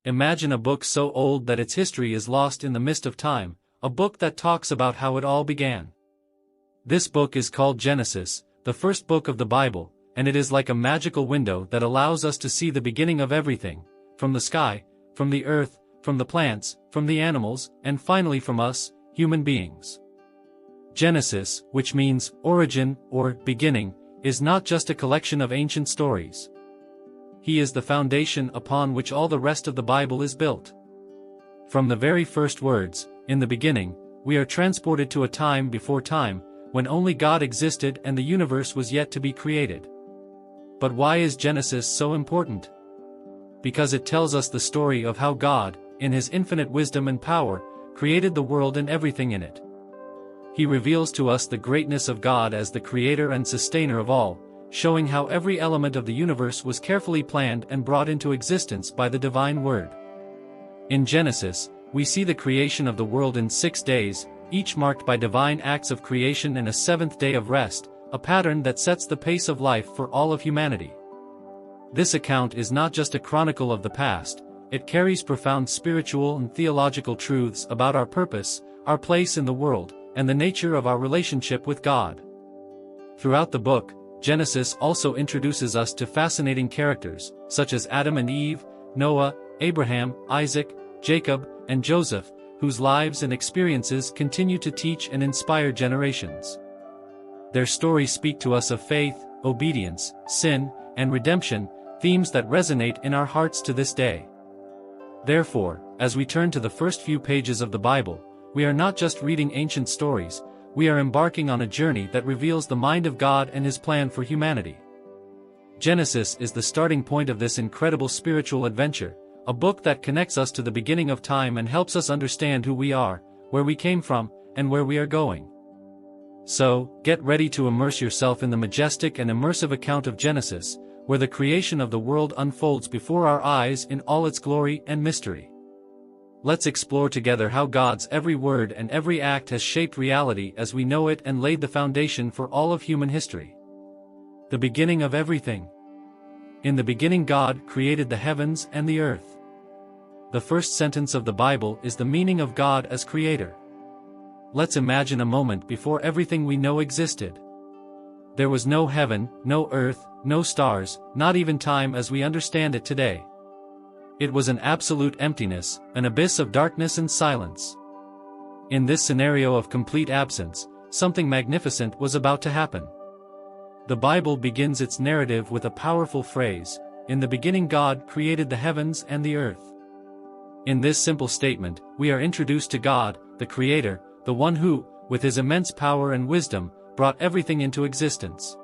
Imagine a book so old that its history is lost in the mist of time, a book that talks about how it all began. This book is called Genesis, the first book of the Bible, and it is like a magical window that allows us to see the beginning of everything, from the sky, from the earth, from the plants, from the animals, and finally from us, human beings. Genesis, which means origin or beginning, is not just a collection of ancient stories. He is the foundation upon which all the rest of the Bible is built. From the very first words, in the beginning, we are transported to a time before time, when only God existed and the universe was yet to be created. But why is Genesis so important? Because it tells us the story of how God, in His infinite wisdom and power, created the world and everything in it. He reveals to us the greatness of God as the creator and sustainer of all, showing how every element of the universe was carefully planned and brought into existence by the divine word. In Genesis, we see the creation of the world in 6 days, each marked by divine acts of creation and a seventh day of rest, a pattern that sets the pace of life for all of humanity. This account is not just a chronicle of the past, it carries profound spiritual and theological truths about our purpose, our place in the world, and the nature of our relationship with God. Throughout the book, Genesis also introduces us to fascinating characters, such as Adam and Eve, Noah, Abraham, Isaac, Jacob, and Joseph, whose lives and experiences continue to teach and inspire generations. Their stories speak to us of faith, obedience, sin, and redemption, themes that resonate in our hearts to this day. Therefore, as we turn to the first few pages of the Bible, we are not just reading ancient stories, we are embarking on a journey that reveals the mind of God and His plan for humanity. Genesis is the starting point of this incredible spiritual adventure, a book that connects us to the beginning of time and helps us understand who we are, where we came from, and where we are going. So, get ready to immerse yourself in the majestic and immersive account of Genesis, where the creation of the world unfolds before our eyes in all its glory and mystery. Let's explore together how God's every word and every act has shaped reality as we know it and laid the foundation for all of human history. The beginning of everything. In the beginning God created the heavens and the earth. The first sentence of the Bible is the meaning of God as creator. Let's imagine a moment before everything we know existed. There was no heaven, no earth, no stars, not even time as we understand it today. It was an absolute emptiness, an abyss of darkness and silence. In this scenario of complete absence, something magnificent was about to happen. The Bible begins its narrative with a powerful phrase, "In the beginning God created the heavens and the earth." In this simple statement, we are introduced to God, the Creator, the one who, with His immense power and wisdom, brought everything into existence.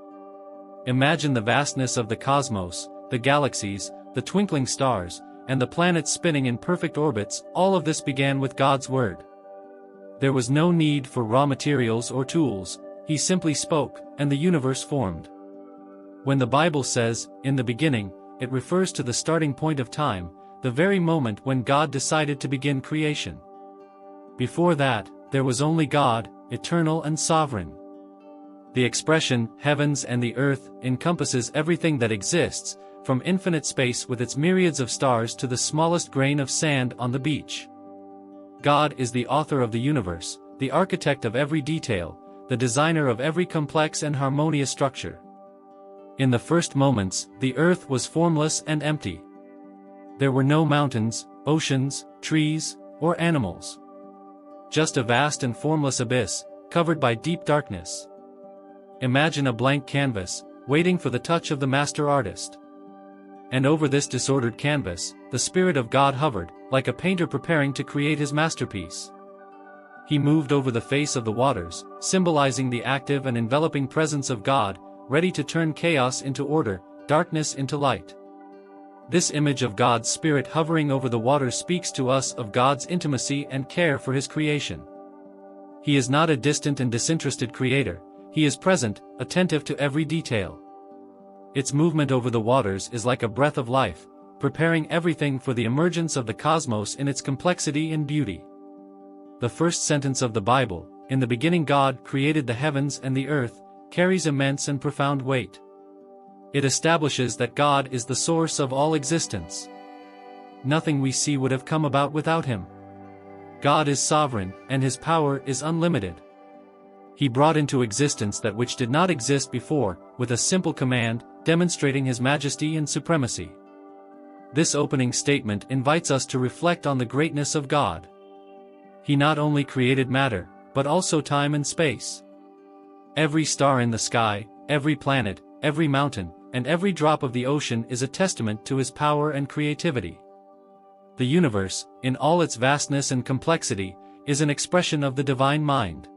Imagine the vastness of the cosmos, the galaxies, the twinkling stars, and the planets spinning in perfect orbits. All of this began with God's word. There was no need for raw materials or tools, He simply spoke, and the universe formed. When the Bible says, "in the beginning," it refers to the starting point of time, the very moment when God decided to begin creation. Before that, there was only God, eternal and sovereign. The expression, heavens and the earth, encompasses everything that exists, from infinite space with its myriads of stars to the smallest grain of sand on the beach. God is the author of the universe, the architect of every detail, the designer of every complex and harmonious structure. In the first moments, the earth was formless and empty. There were no mountains, oceans, trees, or animals. Just a vast and formless abyss, covered by deep darkness. Imagine a blank canvas, waiting for the touch of the master artist. And over this disordered canvas, the Spirit of God hovered, like a painter preparing to create his masterpiece. He moved over the face of the waters, symbolizing the active and enveloping presence of God, ready to turn chaos into order, darkness into light. This image of God's Spirit hovering over the waters speaks to us of God's intimacy and care for His creation. He is not a distant and disinterested creator, He is present, attentive to every detail. Its movement over the waters is like a breath of life, preparing everything for the emergence of the cosmos in its complexity and beauty. The first sentence of the Bible, "In the beginning God created the heavens and the earth," carries immense and profound weight. It establishes that God is the source of all existence. nothing we see would have come about without him. God is sovereign, and his power is unlimited. He brought into existence that which did not exist before, with a simple command, demonstrating his majesty and supremacy. This opening statement invites us to reflect on the greatness of God. He not only created matter, but also time and space. Every star in the sky, every planet, every mountain, and every drop of the ocean is a testament to his power and creativity. The universe, in all its vastness and complexity, is an expression of the divine mind.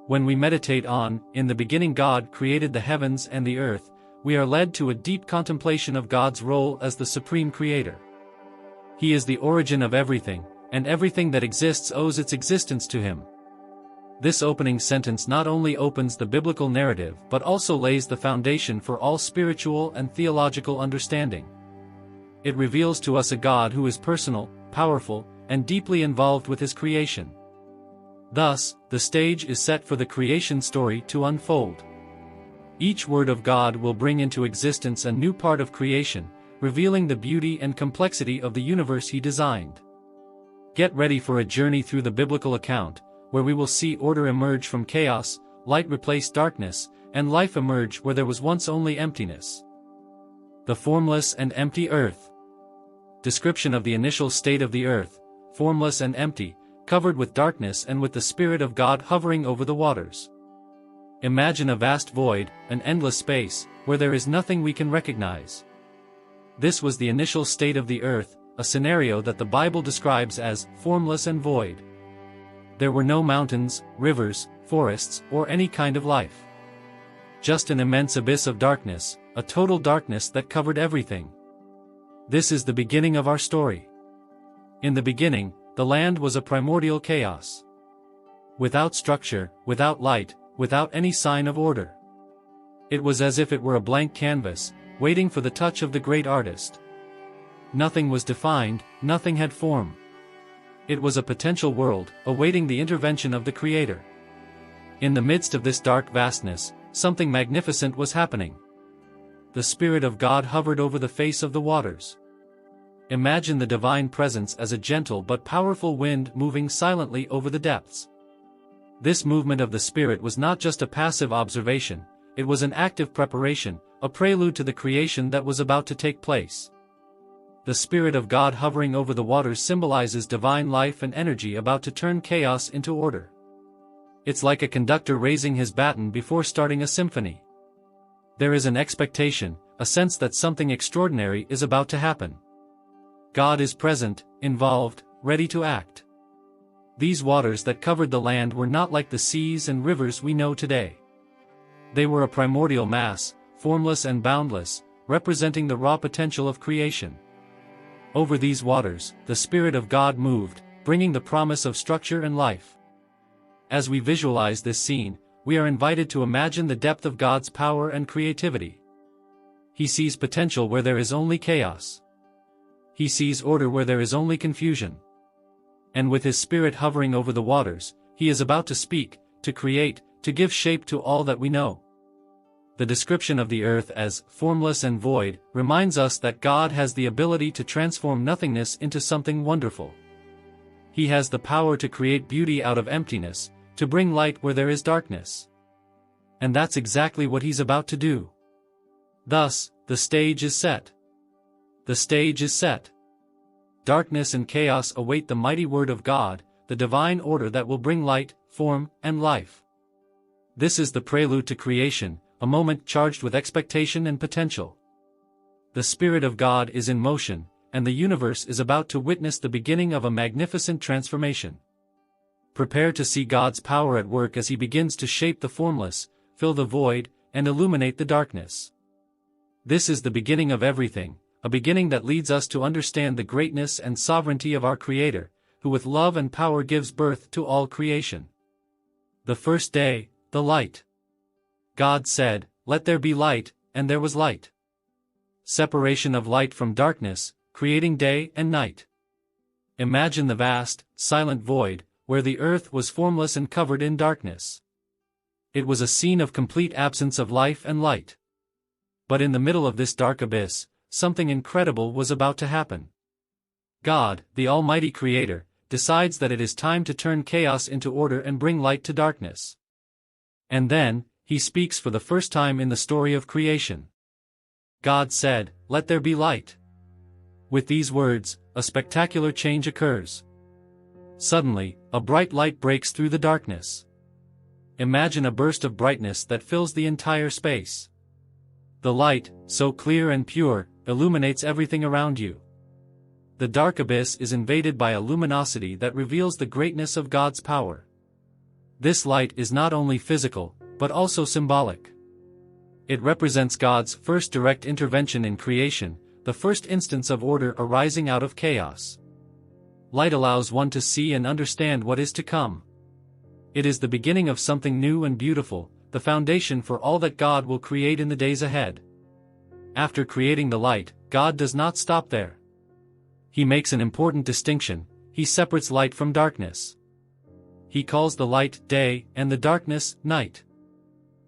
When we meditate on, "In the beginning God created the heavens and the earth," we are led to a deep contemplation of God's role as the supreme creator. He is the origin of everything, and everything that exists owes its existence to him. This opening sentence not only opens the biblical narrative but also lays the foundation for all spiritual and theological understanding. It reveals to us a God who is personal, powerful, and deeply involved with his creation. Thus, the stage is set for the creation story to unfold. Each word of God will bring into existence a new part of creation, revealing the beauty and complexity of the universe he designed. Get ready for a journey through the biblical account, where we will see order emerge from chaos, light replace darkness, and life emerge where there was once only emptiness. The formless and empty earth. Description of the initial state of the earth, formless and empty, covered with darkness and with the Spirit of God hovering over the waters. Imagine a vast void, an endless space, where there is nothing we can recognize. This was the initial state of the earth, a scenario that the Bible describes as formless and void. There were no mountains, rivers, forests, or any kind of life. Just an immense abyss of darkness, a total darkness that covered everything. This is the beginning of our story. In the beginning, the land was a primordial chaos. Without structure, without light, without any sign of order. It was as if it were a blank canvas, waiting for the touch of the great artist. Nothing was defined, nothing had form. It was a potential world, awaiting the intervention of the Creator. In the midst of this dark vastness, something magnificent was happening. The Spirit of God hovered over the face of the waters. Imagine the divine presence as a gentle but powerful wind moving silently over the depths. This movement of the Spirit was not just a passive observation, it was an active preparation, a prelude to the creation that was about to take place. The Spirit of God hovering over the waters symbolizes divine life and energy about to turn chaos into order. It's like a conductor raising his baton before starting a symphony. There is an expectation, a sense that something extraordinary is about to happen. God is present, involved, ready to act. These waters that covered the land were not like the seas and rivers we know today. They were a primordial mass, formless and boundless, representing the raw potential of creation. Over these waters, the Spirit of God moved, bringing the promise of structure and life. As we visualize this scene, we are invited to imagine the depth of God's power and creativity. He sees potential where there is only chaos. He sees order where there is only confusion. And with his Spirit hovering over the waters, he is about to speak, to create, to give shape to all that we know. The description of the earth as formless and void reminds us that God has the ability to transform nothingness into something wonderful. He has the power to create beauty out of emptiness, to bring light where there is darkness. And that's exactly what he's about to do. Thus, the stage is set. The stage is set. Darkness and chaos await the mighty word of God, the divine order that will bring light, form, and life. This is the prelude to creation, a moment charged with expectation and potential. The Spirit of God is in motion, and the universe is about to witness the beginning of a magnificent transformation. Prepare to see God's power at work as he begins to shape the formless, fill the void, and illuminate the darkness. This is the beginning of everything, a beginning that leads us to understand the greatness and sovereignty of our Creator, who with love and power gives birth to all creation. The first day, the light. God said, "Let there be light," and there was light. Separation of light from darkness, creating day and night. Imagine the vast, silent void, where the earth was formless and covered in darkness. It was a scene of complete absence of life and light. But in the middle of this dark abyss, something incredible was about to happen. God, the Almighty Creator, decides that it is time to turn chaos into order and bring light to darkness. And then, He speaks for the first time in the story of creation. God said, "Let there be light." With these words, a spectacular change occurs. Suddenly, a bright light breaks through the darkness. Imagine a burst of brightness that fills the entire space. The light, so clear and pure, illuminates everything around you. The dark abyss is invaded by a luminosity that reveals the greatness of God's power. This light is not only physical, but also symbolic. It represents God's first direct intervention in creation, the first instance of order arising out of chaos. Light allows one to see and understand what is to come. It is the beginning of something new and beautiful, the foundation for all that God will create in the days ahead. After creating the light, God does not stop there. He makes an important distinction. He separates light from darkness. He calls the light day and the darkness night.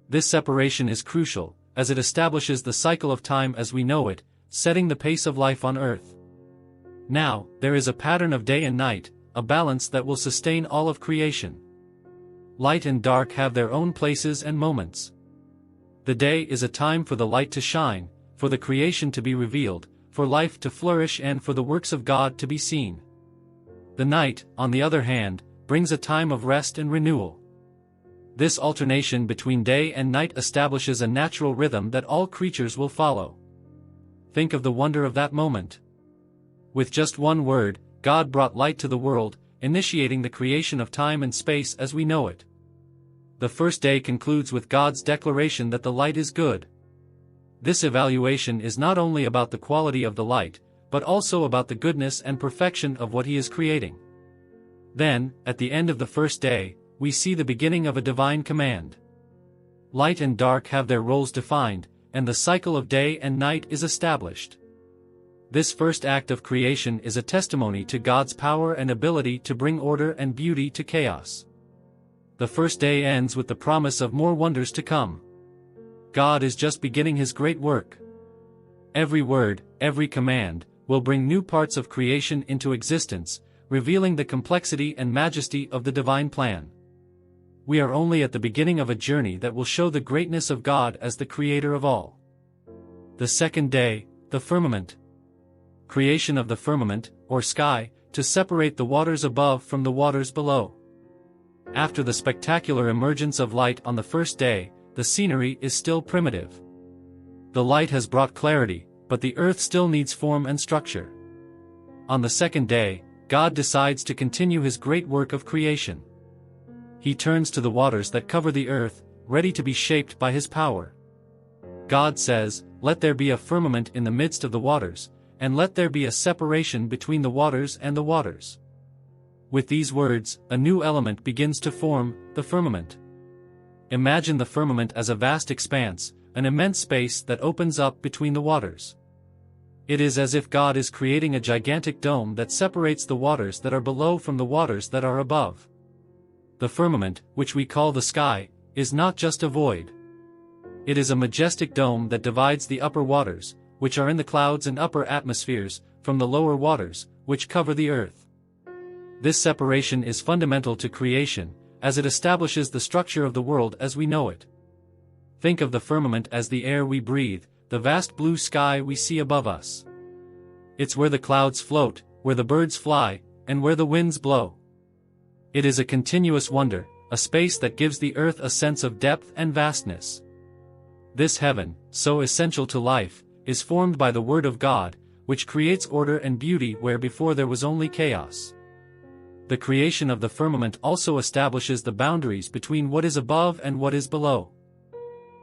This separation is crucial, as it establishes the cycle of time as we know it, setting the pace of life on earth. Now, there is a pattern of day and night, a balance that will sustain all of creation. Light and dark have their own places and moments. The day is a time for the light to shine, for the creation to be revealed, for life to flourish and for the works of God to be seen. The night, on the other hand, brings a time of rest and renewal. This alternation between day and night establishes a natural rhythm that all creatures will follow. Think of the wonder of that moment. With just one word, God brought light to the world, initiating the creation of time and space as we know it. The first day concludes with God's declaration that the light is good. This evaluation is not only about the quality of the light, but also about the goodness and perfection of what He is creating. Then, at the end of the first day, we see the beginning of a divine command. Light and dark have their roles defined, and the cycle of day and night is established. This first act of creation is a testimony to God's power and ability to bring order and beauty to chaos. The first day ends with the promise of more wonders to come. God is just beginning His great work. Every word, every command, will bring new parts of creation into existence, revealing the complexity and majesty of the divine plan. We are only at the beginning of a journey that will show the greatness of God as the creator of all. The second day, the firmament. Creation of the firmament, or sky, to separate the waters above from the waters below. After the spectacular emergence of light on the first day, the scenery is still primitive. The light has brought clarity, but the earth still needs form and structure. On the second day, God decides to continue His great work of creation. He turns to the waters that cover the earth, ready to be shaped by His power. God says, "Let there be a firmament in the midst of the waters, and let there be a separation between the waters and the waters." With these words, a new element begins to form, the firmament. Imagine the firmament as a vast expanse, an immense space that opens up between the waters. It is as if God is creating a gigantic dome that separates the waters that are below from the waters that are above. The firmament, which we call the sky, is not just a void. It is a majestic dome that divides the upper waters, which are in the clouds and upper atmospheres, from the lower waters, which cover the earth. This separation is fundamental to creation, as it establishes the structure of the world as we know it. Think of the firmament as the air we breathe, the vast blue sky we see above us. It's where the clouds float, where the birds fly, and where the winds blow. It is a continuous wonder, a space that gives the earth a sense of depth and vastness. This heaven, so essential to life, is formed by the Word of God, which creates order and beauty where before there was only chaos. The creation of the firmament also establishes the boundaries between what is above and what is below.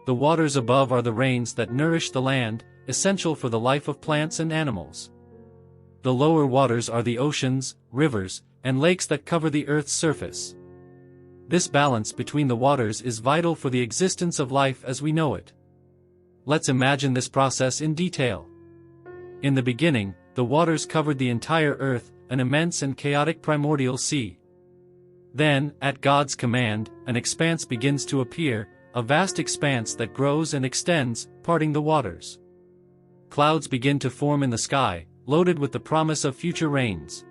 The waters above are the rains that nourish the land, essential for the life of plants and animals. The lower waters are the oceans, rivers, and lakes that cover the earth's surface. This balance between the waters is vital for the existence of life as we know it. Let's imagine this process in detail. In the beginning, the waters covered the entire earth, an immense and chaotic primordial sea. Then, at God's command, an expanse begins to appear, a vast expanse that grows and extends, parting the waters. Clouds begin to form in the sky, loaded with the promise of future rains.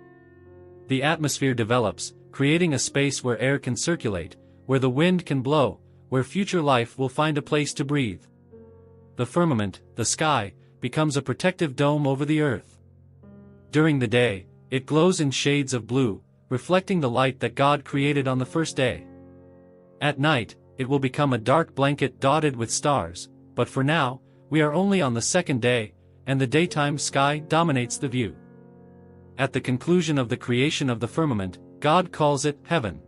The atmosphere develops, creating a space where air can circulate, where the wind can blow, where future life will find a place to breathe. The firmament, the sky, becomes a protective dome over the earth. During the day, it glows in shades of blue, reflecting the light that God created on the first day. At night, it will become a dark blanket dotted with stars, but for now, we are only on the second day, and the daytime sky dominates the view. At the conclusion of the creation of the firmament, God calls it heaven.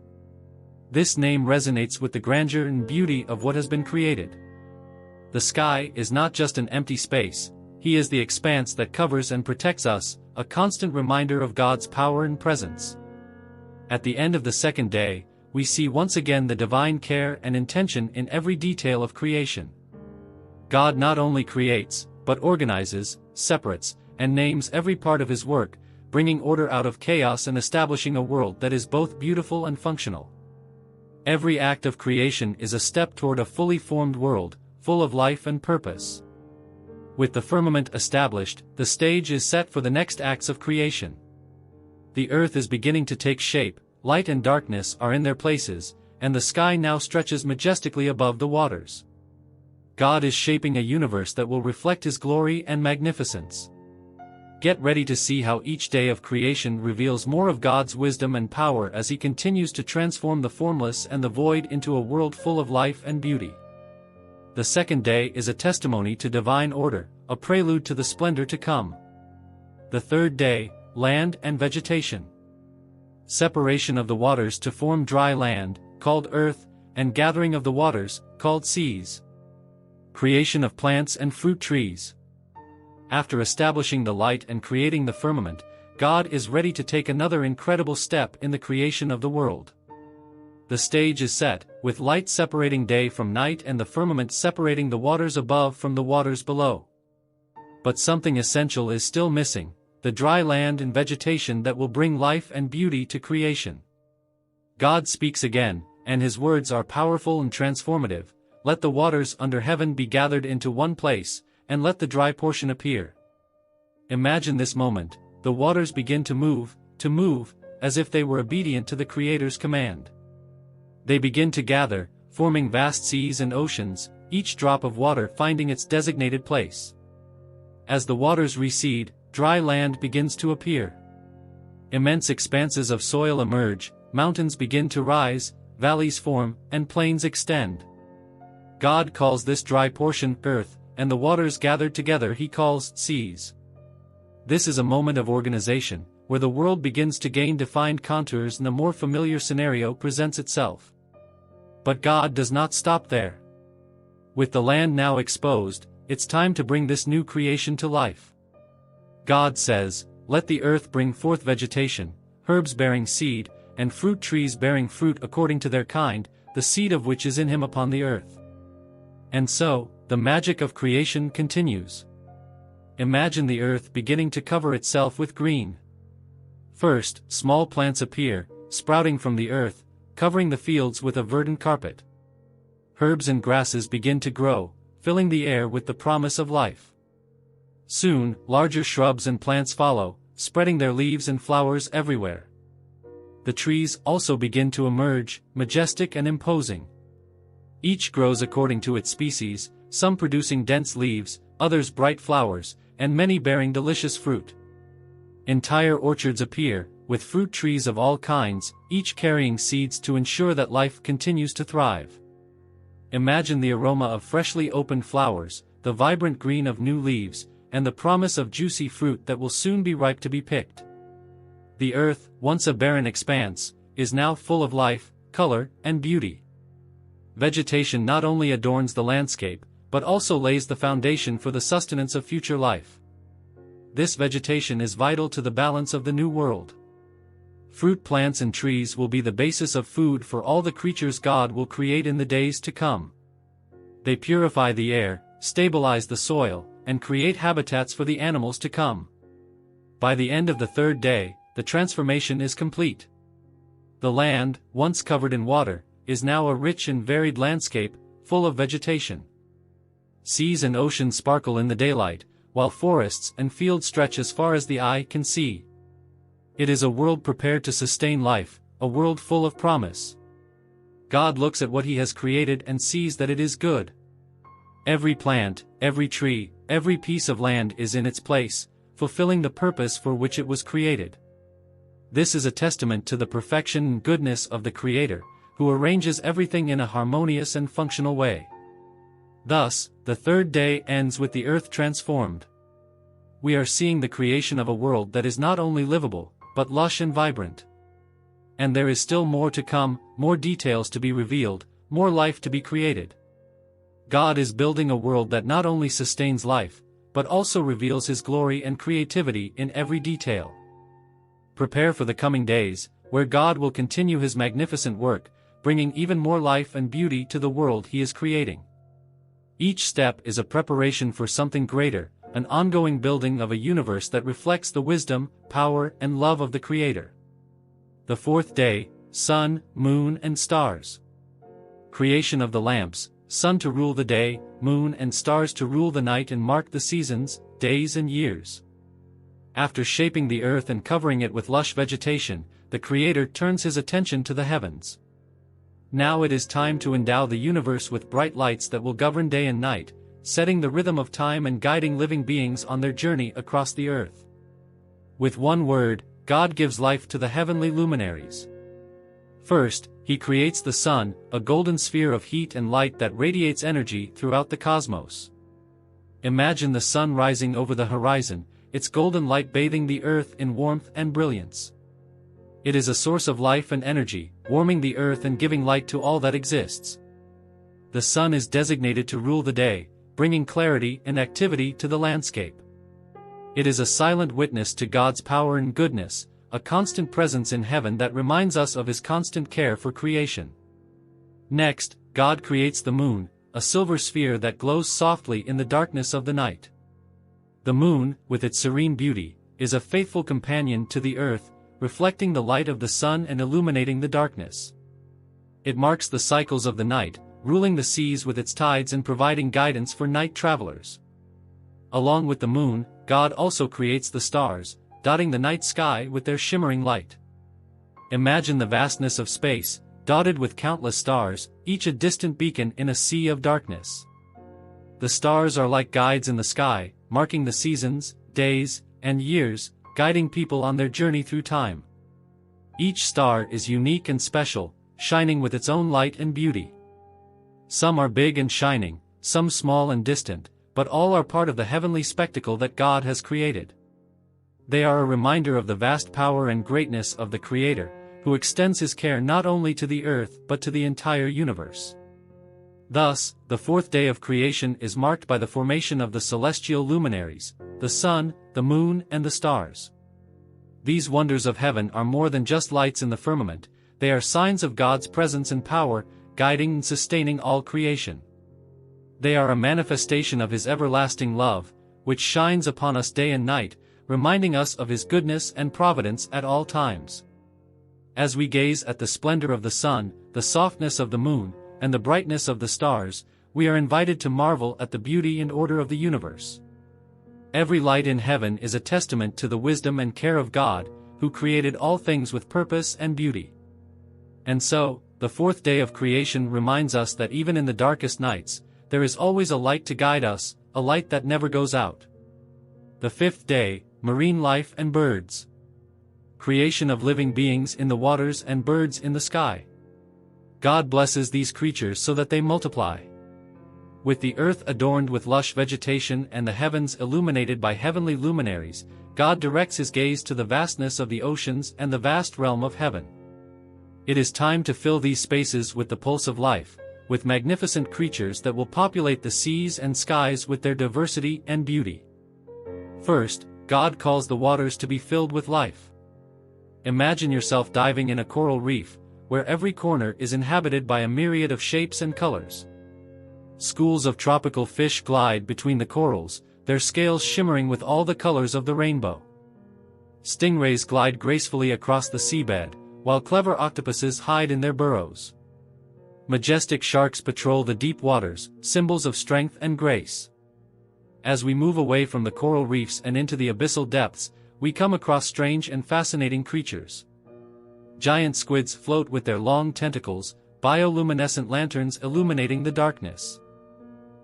This name resonates with the grandeur and beauty of what has been created. The sky is not just an empty space, He is the expanse that covers and protects us, a constant reminder of God's power and presence. At the end of the second day, we see once again the divine care and intention in every detail of creation. God not only creates, but organizes, separates, and names every part of His work, bringing order out of chaos and establishing a world that is both beautiful and functional. Every act of creation is a step toward a fully formed world, full of life and purpose. With the firmament established, the stage is set for the next acts of creation. The earth is beginning to take shape, light and darkness are in their places, and the sky now stretches majestically above the waters. God is shaping a universe that will reflect His glory and magnificence. Get ready to see how each day of creation reveals more of God's wisdom and power as He continues to transform the formless and the void into a world full of life and beauty. The second day is a testimony to divine order, a prelude to the splendor to come. The third day, land and vegetation. Separation of the waters to form dry land, called earth, and gathering of the waters, called seas. Creation of plants and fruit trees. After establishing the light and creating the firmament, God is ready to take another incredible step in the creation of the world. The stage is set, with light separating day from night and the firmament separating the waters above from the waters below. But something essential is still missing, the dry land and vegetation that will bring life and beauty to creation. God speaks again, and His words are powerful and transformative. Let the waters under heaven be gathered into one place, and let the dry portion appear. Imagine this moment, the waters begin to move, as if they were obedient to the Creator's command. They begin to gather, forming vast seas and oceans, each drop of water finding its designated place. As the waters recede, dry land begins to appear. Immense expanses of soil emerge, mountains begin to rise, valleys form, and plains extend. God calls this dry portion earth, and the waters gathered together He calls seas. This is a moment of organization, where the world begins to gain defined contours and a more familiar scenario presents itself. But God does not stop there. With the land now exposed, it's time to bring this new creation to life. God says, "Let the earth bring forth vegetation, herbs bearing seed, and fruit trees bearing fruit according to their kind, the seed of which is in Him upon the earth." And so, the magic of creation continues. Imagine the earth beginning to cover itself with green. First, small plants appear, sprouting from the earth, covering the fields with a verdant carpet. Herbs and grasses begin to grow, filling the air with the promise of life. Soon, larger shrubs and plants follow, spreading their leaves and flowers everywhere. The trees also begin to emerge, majestic and imposing. Each grows according to its species, some producing dense leaves, others bright flowers, and many bearing delicious fruit. Entire orchards appear, with fruit trees of all kinds, each carrying seeds to ensure that life continues to thrive. Imagine the aroma of freshly opened flowers, the vibrant green of new leaves, and the promise of juicy fruit that will soon be ripe to be picked. The earth, once a barren expanse, is now full of life, color, and beauty. Vegetation not only adorns the landscape, but also lays the foundation for the sustenance of future life. This vegetation is vital to the balance of the new world. Fruit plants and trees will be the basis of food for all the creatures God will create in the days to come. They purify the air, stabilize the soil, and create habitats for the animals to come. By the end of the third day, the transformation is complete. The land, once covered in water, is now a rich and varied landscape, full of vegetation. Seas and oceans sparkle in the daylight, while forests and fields stretch as far as the eye can see. It is a world prepared to sustain life, a world full of promise. God looks at what He has created and sees that it is good. Every plant, every tree, every piece of land is in its place, fulfilling the purpose for which it was created. This is a testament to the perfection and goodness of the Creator, who arranges everything in a harmonious and functional way. Thus, the third day ends with the earth transformed. We are seeing the creation of a world that is not only livable, but lush and vibrant. And there is still more to come, more details to be revealed, more life to be created. God is building a world that not only sustains life, but also reveals His glory and creativity in every detail. Prepare for the coming days, where God will continue His magnificent work, bringing even more life and beauty to the world He is creating. Each step is a preparation for something greater, an ongoing building of a universe that reflects the wisdom, power, and love of the Creator. The fourth day, sun, moon, and stars. Creation of the lamps, sun to rule the day, moon and stars to rule the night and mark the seasons, days and years. After shaping the earth and covering it with lush vegetation, the Creator turns His attention to the heavens. Now it is time to endow the universe with bright lights that will govern day and night, setting the rhythm of time and guiding living beings on their journey across the earth. With one word, God gives life to the heavenly luminaries. First, He creates the sun, a golden sphere of heat and light that radiates energy throughout the cosmos. Imagine the sun rising over the horizon, its golden light bathing the earth in warmth and brilliance. It is a source of life and energy, warming the earth and giving light to all that exists. The sun is designated to rule the day, bringing clarity and activity to the landscape. It is a silent witness to God's power and goodness, a constant presence in heaven that reminds us of His constant care for creation. Next, God creates the moon, a silver sphere that glows softly in the darkness of the night. The moon, with its serene beauty, is a faithful companion to the earth, reflecting the light of the sun and illuminating the darkness. It marks the cycles of the night, ruling the seas with its tides and providing guidance for night travelers. Along with the moon, God also creates the stars, dotting the night sky with their shimmering light. Imagine the vastness of space, dotted with countless stars, each a distant beacon in a sea of darkness. The stars are like guides in the sky, marking the seasons, days, and years, guiding people on their journey through time. Each star is unique and special, shining with its own light and beauty. Some are big and shining, some small and distant, but all are part of the heavenly spectacle that God has created. They are a reminder of the vast power and greatness of the Creator, who extends His care not only to the earth but to the entire universe. Thus, the fourth day of creation is marked by the formation of the celestial luminaries, the sun, the moon, and the stars. These wonders of heaven are more than just lights in the firmament, they are signs of God's presence and power, guiding and sustaining all creation. They are a manifestation of His everlasting love, which shines upon us day and night, reminding us of His goodness and providence at all times. As we gaze at the splendor of the sun, the softness of the moon, and the brightness of the stars, we are invited to marvel at the beauty and order of the universe. Every light in heaven is a testament to the wisdom and care of God, who created all things with purpose and beauty. And so, the fourth day of creation reminds us that even in the darkest nights, there is always a light to guide us, a light that never goes out. The fifth day, marine life and birds. Creation of living beings in the waters and birds in the sky. God blesses these creatures so that they multiply. With the earth adorned with lush vegetation and the heavens illuminated by heavenly luminaries, God directs His gaze to the vastness of the oceans and the vast realm of heaven. It is time to fill these spaces with the pulse of life, with magnificent creatures that will populate the seas and skies with their diversity and beauty. First, God calls the waters to be filled with life. Imagine yourself diving in a coral reef, where every corner is inhabited by a myriad of shapes and colors. Schools of tropical fish glide between the corals, their scales shimmering with all the colors of the rainbow. Stingrays glide gracefully across the seabed, while clever octopuses hide in their burrows. Majestic sharks patrol the deep waters, symbols of strength and grace. As we move away from the coral reefs and into the abyssal depths, we come across strange and fascinating creatures. Giant squids float with their long tentacles, bioluminescent lanterns illuminating the darkness.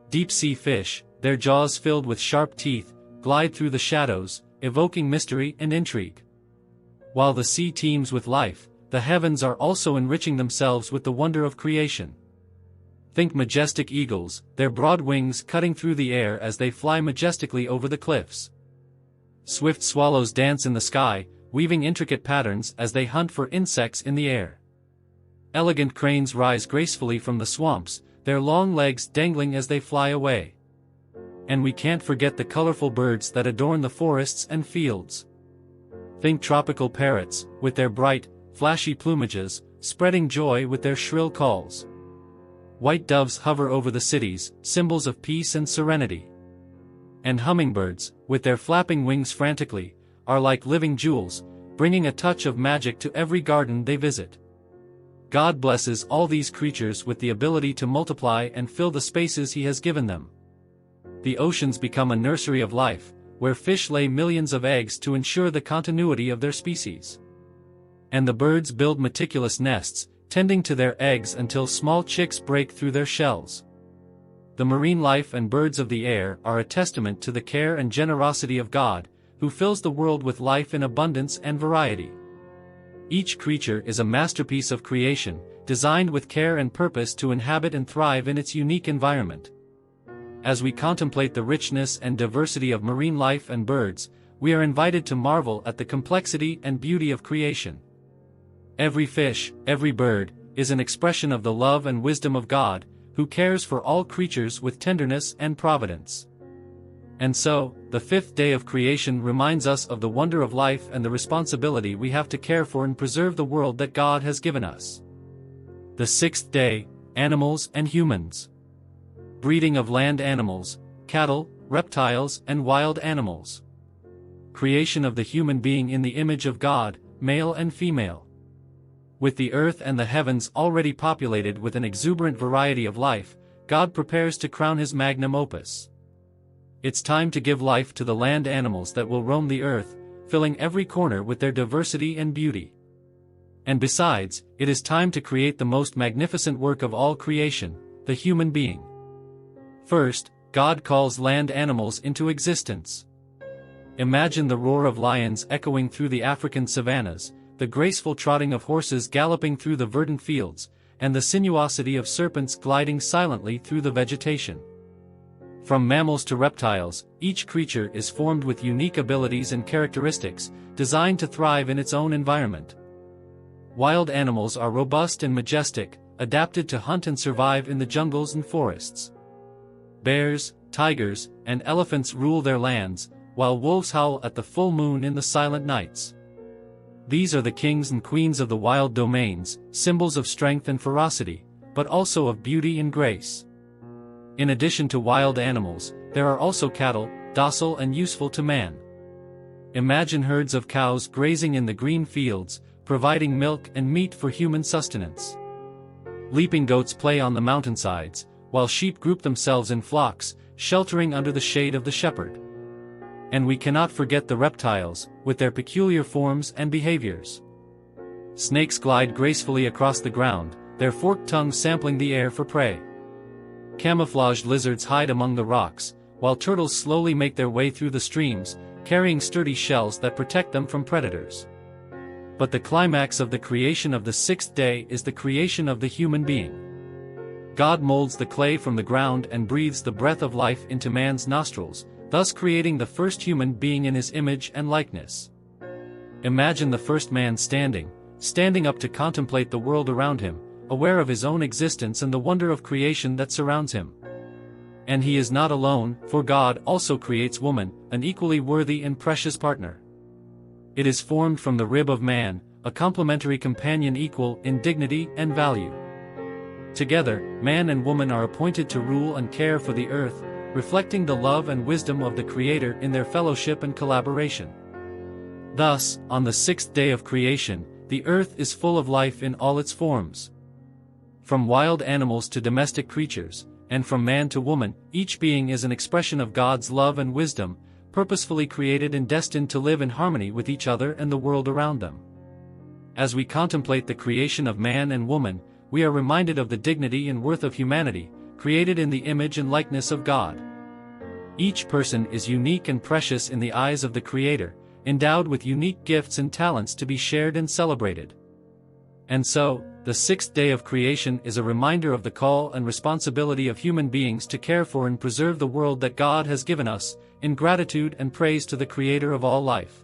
Deep-sea fish, their jaws filled with sharp teeth, glide through the shadows, evoking mystery and intrigue. While the sea teems with life, the heavens are also enriching themselves with the wonder of creation. Think majestic eagles, their broad wings cutting through the air as they fly majestically over the cliffs. Swift swallows dance in the sky, weaving intricate patterns as they hunt for insects in the air. Elegant cranes rise gracefully from the swamps, their long legs dangling as they fly away. And we can't forget the colorful birds that adorn the forests and fields. Think tropical parrots, with their bright, flashy plumages, spreading joy with their shrill calls. White doves hover over the cities, symbols of peace and serenity. And hummingbirds, with their flapping wings frantically, are like living jewels, bringing a touch of magic to every garden they visit. God blesses all these creatures with the ability to multiply and fill the spaces He has given them. The oceans become a nursery of life, where fish lay millions of eggs to ensure the continuity of their species. And the birds build meticulous nests, tending to their eggs until small chicks break through their shells. The marine life and birds of the air are a testament to the care and generosity of God, who fills the world with life in abundance and variety. Each creature is a masterpiece of creation, designed with care and purpose to inhabit and thrive in its unique environment. As we contemplate the richness and diversity of marine life and birds, we are invited to marvel at the complexity and beauty of creation. Every fish, every bird, is an expression of the love and wisdom of God, who cares for all creatures with tenderness and providence. And so, the fifth day of creation reminds us of the wonder of life and the responsibility we have to care for and preserve the world that God has given us. The sixth day, animals and humans. Breeding of land animals, cattle, reptiles and wild animals. Creation of the human being in the image of God, male and female. With the earth and the heavens already populated with an exuberant variety of life, God prepares to crown His magnum opus. It's time to give life to the land animals that will roam the earth, filling every corner with their diversity and beauty. And besides, it is time to create the most magnificent work of all creation, the human being. First, God calls land animals into existence. Imagine the roar of lions echoing through the African savannas, the graceful trotting of horses galloping through the verdant fields, and the sinuosity of serpents gliding silently through the vegetation. From mammals to reptiles, each creature is formed with unique abilities and characteristics, designed to thrive in its own environment. Wild animals are robust and majestic, adapted to hunt and survive in the jungles and forests. Bears, tigers, and elephants rule their lands, while wolves howl at the full moon in the silent nights. These are the kings and queens of the wild domains, symbols of strength and ferocity, but also of beauty and grace. In addition to wild animals, there are also cattle, docile and useful to man. Imagine herds of cows grazing in the green fields, providing milk and meat for human sustenance. Leaping goats play on the mountainsides, while sheep group themselves in flocks, sheltering under the shade of the shepherd. And we cannot forget the reptiles, with their peculiar forms and behaviors. Snakes glide gracefully across the ground, their forked tongues sampling the air for prey. Camouflaged lizards hide among the rocks, while turtles slowly make their way through the streams, carrying sturdy shells that protect them from predators. But the climax of the creation of the sixth day is the creation of the human being. God molds the clay from the ground and breathes the breath of life into man's nostrils, thus creating the first human being in His image and likeness. Imagine the first man standing up to contemplate the world around him, aware of his own existence and the wonder of creation that surrounds him. And he is not alone, for God also creates woman, an equally worthy and precious partner. It is formed from the rib of man, a complementary companion equal in dignity and value. Together, man and woman are appointed to rule and care for the earth, reflecting the love and wisdom of the Creator in their fellowship and collaboration. Thus, on the sixth day of creation, the earth is full of life in all its forms. From wild animals to domestic creatures, and from man to woman, each being is an expression of God's love and wisdom, purposefully created and destined to live in harmony with each other and the world around them. As we contemplate the creation of man and woman, we are reminded of the dignity and worth of humanity, created in the image and likeness of God. Each person is unique and precious in the eyes of the Creator, endowed with unique gifts and talents to be shared and celebrated. And so, the sixth day of creation is a reminder of the call and responsibility of human beings to care for and preserve the world that God has given us, in gratitude and praise to the Creator of all life.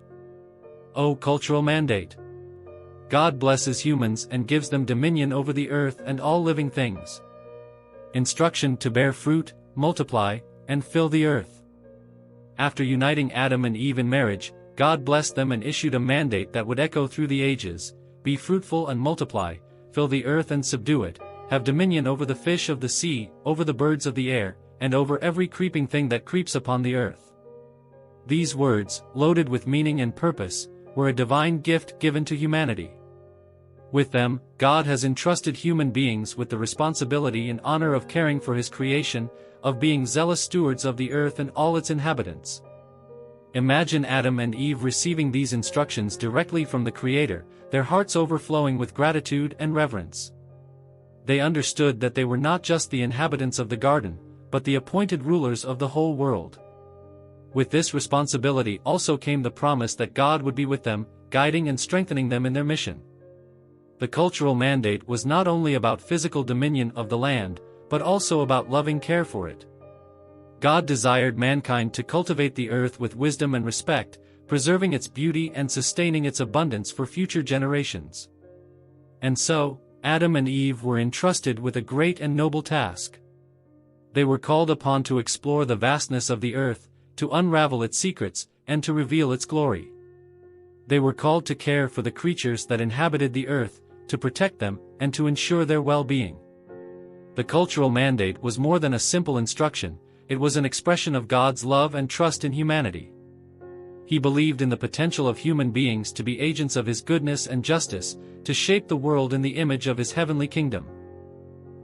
O cultural mandate! God blesses humans and gives them dominion over the earth and all living things. Instruction to bear fruit, multiply, and fill the earth. After uniting Adam and Eve in marriage, God blessed them and issued a mandate that would echo through the ages: be fruitful and multiply, fill the earth and subdue it, have dominion over the fish of the sea, over the birds of the air, and over every creeping thing that creeps upon the earth. These words, loaded with meaning and purpose, were a divine gift given to humanity. With them, God has entrusted human beings with the responsibility and honor of caring for His creation, of being zealous stewards of the earth and all its inhabitants. Imagine Adam and Eve receiving these instructions directly from the Creator, their hearts overflowing with gratitude and reverence. They understood that they were not just the inhabitants of the garden, but the appointed rulers of the whole world. With this responsibility also came the promise that God would be with them, guiding and strengthening them in their mission. The cultural mandate was not only about physical dominion of the land, but also about loving care for it. God desired mankind to cultivate the earth with wisdom and respect, preserving its beauty and sustaining its abundance for future generations. And so, Adam and Eve were entrusted with a great and noble task. They were called upon to explore the vastness of the earth, to unravel its secrets, and to reveal its glory. They were called to care for the creatures that inhabited the earth, to protect them, and to ensure their well-being. The cultural mandate was more than a simple instruction, it was an expression of God's love and trust in humanity. He believed in the potential of human beings to be agents of His goodness and justice, to shape the world in the image of His heavenly kingdom.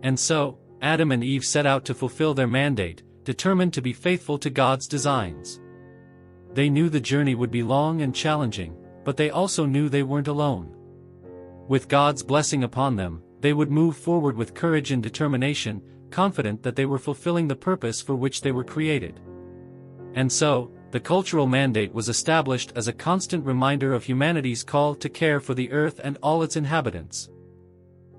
And so, Adam and Eve set out to fulfill their mandate, determined to be faithful to God's designs. They knew the journey would be long and challenging, but they also knew they weren't alone. With God's blessing upon them, they would move forward with courage and determination, confident that they were fulfilling the purpose for which they were created. And so, the cultural mandate was established as a constant reminder of humanity's call to care for the earth and all its inhabitants.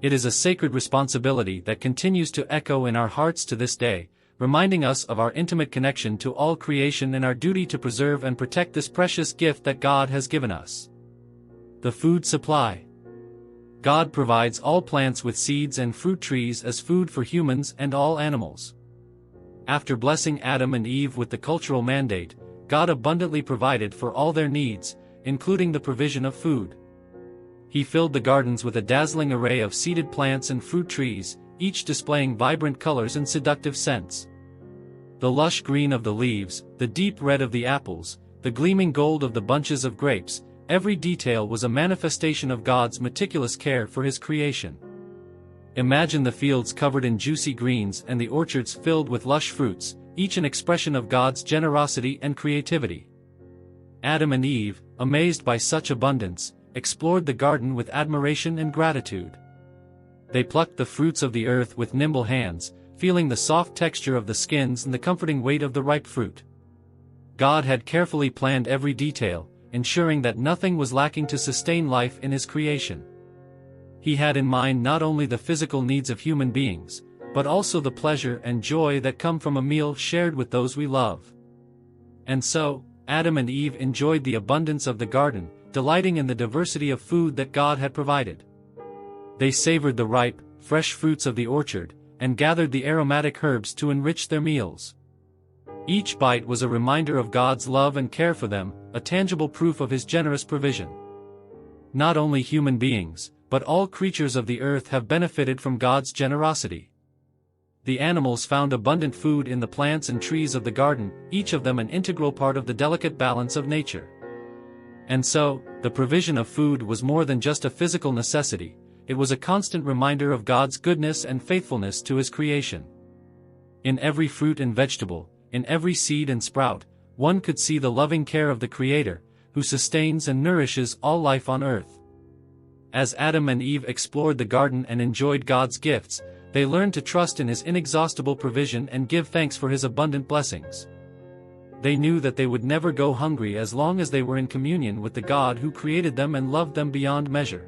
It is a sacred responsibility that continues to echo in our hearts to this day, reminding us of our intimate connection to all creation and our duty to preserve and protect this precious gift that God has given us. The food supply. God provides all plants with seeds and fruit trees as food for humans and all animals. After blessing Adam and Eve with the cultural mandate, God abundantly provided for all their needs, including the provision of food. He filled the gardens with a dazzling array of seeded plants and fruit trees, each displaying vibrant colors and seductive scents. The lush green of the leaves, the deep red of the apples, the gleaming gold of the bunches of grapes, every detail was a manifestation of God's meticulous care for His creation. Imagine the fields covered in juicy greens and the orchards filled with lush fruits, each an expression of God's generosity and creativity. Adam and Eve, amazed by such abundance, explored the garden with admiration and gratitude. They plucked the fruits of the earth with nimble hands, feeling the soft texture of the skins and the comforting weight of the ripe fruit. God had carefully planned every detail, ensuring that nothing was lacking to sustain life in His creation. He had in mind not only the physical needs of human beings, but also the pleasure and joy that come from a meal shared with those we love. And so, Adam and Eve enjoyed the abundance of the garden, delighting in the diversity of food that God had provided. They savored the ripe, fresh fruits of the orchard, and gathered the aromatic herbs to enrich their meals. Each bite was a reminder of God's love and care for them, a tangible proof of His generous provision. Not only human beings, but all creatures of the earth have benefited from God's generosity. The animals found abundant food in the plants and trees of the garden, each of them an integral part of the delicate balance of nature. And so, the provision of food was more than just a physical necessity, it was a constant reminder of God's goodness and faithfulness to His creation. In every fruit and vegetable, in every seed and sprout, one could see the loving care of the Creator, who sustains and nourishes all life on earth. As Adam and Eve explored the garden and enjoyed God's gifts, they learned to trust in His inexhaustible provision and give thanks for His abundant blessings. They knew that they would never go hungry as long as they were in communion with the God who created them and loved them beyond measure.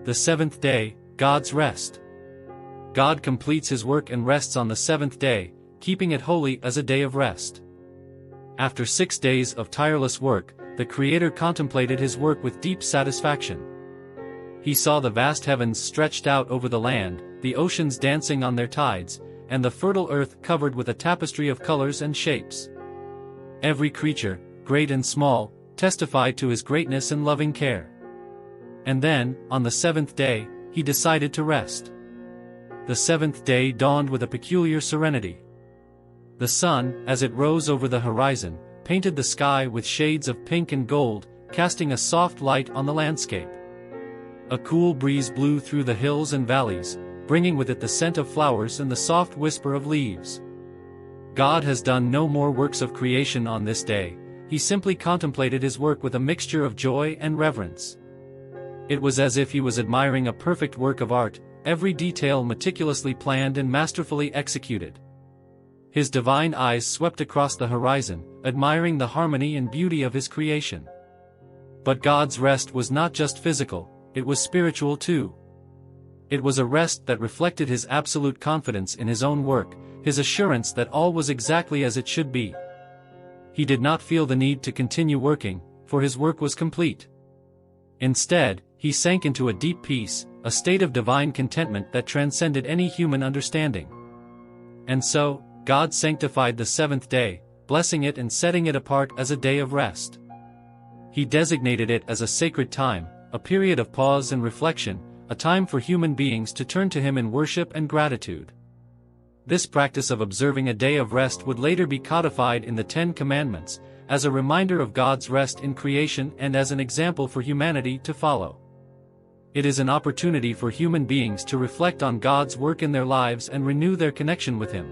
The seventh day, God's rest. God completes His work and rests on the seventh day, keeping it holy as a day of rest. After 6 days of tireless work, the Creator contemplated His work with deep satisfaction. He saw the vast heavens stretched out over the land, the oceans dancing on their tides, and the fertile earth covered with a tapestry of colors and shapes. Every creature, great and small, testified to His greatness and loving care. And then, on the seventh day, He decided to rest. The seventh day dawned with a peculiar serenity. The sun, as it rose over the horizon, painted the sky with shades of pink and gold, casting a soft light on the landscape. A cool breeze blew through the hills and valleys, bringing with it the scent of flowers and the soft whisper of leaves. God has done no more works of creation on this day. He simply contemplated His work with a mixture of joy and reverence. It was as if He was admiring a perfect work of art, every detail meticulously planned and masterfully executed. His divine eyes swept across the horizon, admiring the harmony and beauty of His creation. But God's rest was not just physical, it was spiritual too. It was a rest that reflected His absolute confidence in His own work, His assurance that all was exactly as it should be. He did not feel the need to continue working, for His work was complete. Instead, He sank into a deep peace, a state of divine contentment that transcended any human understanding. And so, God sanctified the seventh day, blessing it and setting it apart as a day of rest. He designated it as a sacred time, a period of pause and reflection, a time for human beings to turn to Him in worship and gratitude. This practice of observing a day of rest would later be codified in the 10 Commandments, as a reminder of God's rest in creation and as an example for humanity to follow. It is an opportunity for human beings to reflect on God's work in their lives and renew their connection with Him.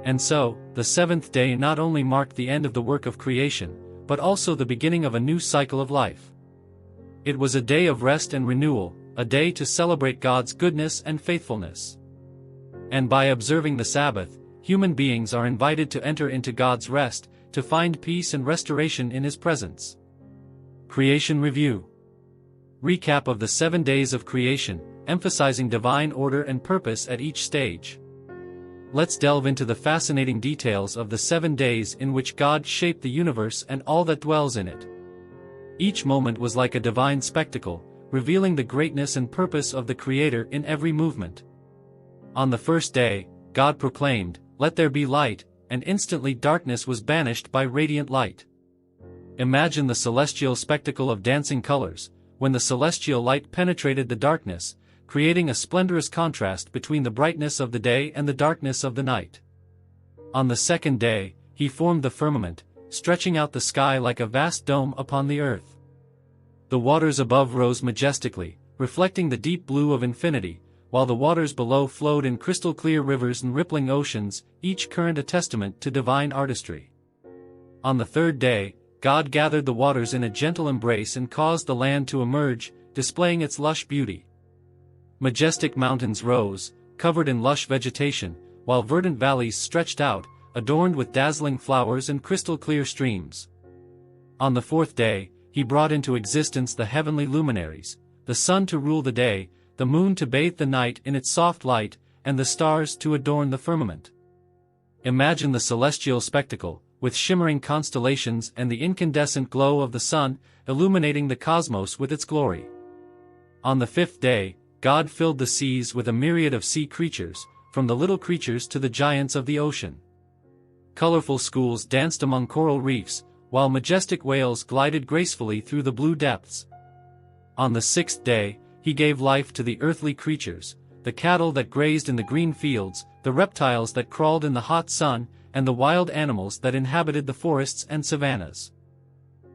And so, the seventh day not only marked the end of the work of creation, but also the beginning of a new cycle of life. It was a day of rest and renewal, a day to celebrate God's goodness and faithfulness. And by observing the Sabbath, human beings are invited to enter into God's rest, to find peace and restoration in His presence. Creation Review. Recap of the 7 days of creation, emphasizing divine order and purpose at each stage. Let's delve into the fascinating details of the 7 days in which God shaped the universe and all that dwells in it. Each moment was like a divine spectacle, revealing the greatness and purpose of the Creator in every movement. On the first day, God proclaimed, "Let there be light," and instantly darkness was banished by radiant light. Imagine the celestial spectacle of dancing colors, when the celestial light penetrated the darkness, creating a splendorous contrast between the brightness of the day and the darkness of the night. On the second day, He formed the firmament, stretching out the sky like a vast dome upon the earth. The waters above rose majestically, reflecting the deep blue of infinity, while the waters below flowed in crystal-clear rivers and rippling oceans, each current a testament to divine artistry. On the third day, God gathered the waters in a gentle embrace and caused the land to emerge, displaying its lush beauty. Majestic mountains rose, covered in lush vegetation, while verdant valleys stretched out, adorned with dazzling flowers and crystal-clear streams. On the fourth day, He brought into existence the heavenly luminaries, the sun to rule the day, the moon to bathe the night in its soft light, and the stars to adorn the firmament. Imagine the celestial spectacle, with shimmering constellations and the incandescent glow of the sun, illuminating the cosmos with its glory. On the fifth day, God filled the seas with a myriad of sea creatures, from the little creatures to the giants of the ocean. Colorful schools danced among coral reefs, while majestic whales glided gracefully through the blue depths. On the sixth day, He gave life to the earthly creatures, the cattle that grazed in the green fields, the reptiles that crawled in the hot sun, and the wild animals that inhabited the forests and savannas.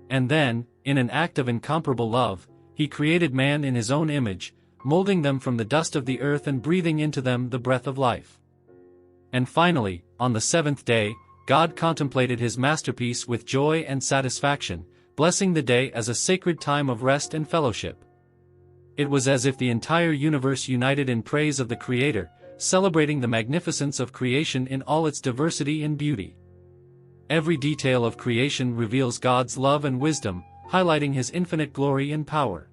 And then, in an act of incomparable love, He created man in His own image, molding them from the dust of the earth and breathing into them the breath of life. And finally, on the seventh day, God contemplated his masterpiece with joy and satisfaction, blessing the day as a sacred time of rest and fellowship. It was as if the entire universe united in praise of the Creator, celebrating the magnificence of creation in all its diversity and beauty. Every detail of creation reveals God's love and wisdom, highlighting his infinite glory and power.